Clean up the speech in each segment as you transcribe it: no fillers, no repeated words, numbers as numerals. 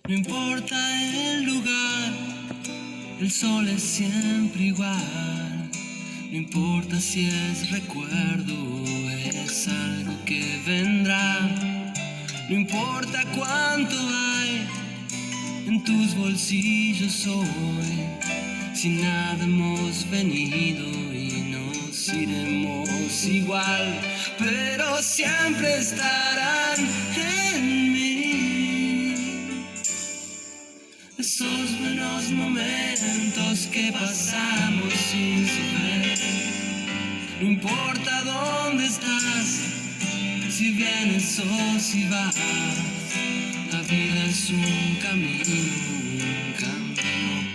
No importa el lugar, el sol es siempre igual. No importa si es recuerdo o es algo que vendrá. No importa cuánto hay en tus bolsillos hoy. Si nada hemos venido y nos iremos igual, pero siempre estarán en mí esos buenos momentos que pasamos sin saber. No importa dónde estás, si vienes o si vas, la vida es un camino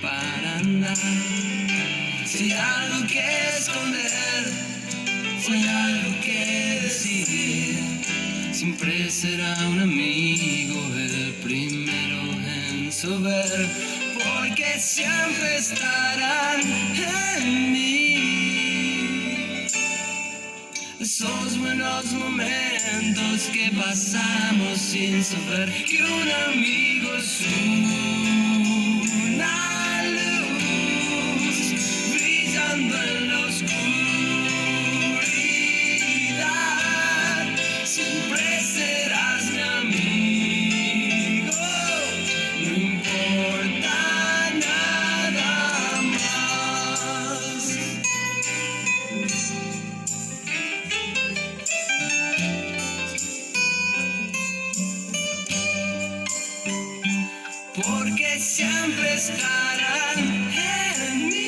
para andar. Si hay algo que esconder, si hay algo que decir, siempre será un amigo el primero en saber, porque siempre estarán en mí esos buenos momentos que pasamos sin saber que un amigo es una luz brillando en la oscuridad. Siempre serás mi amigo, no importa nada más. Porque siempre estarán en mí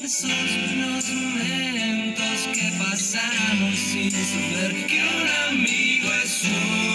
esos buenos momentos que pasamos sin saber que un amigo es un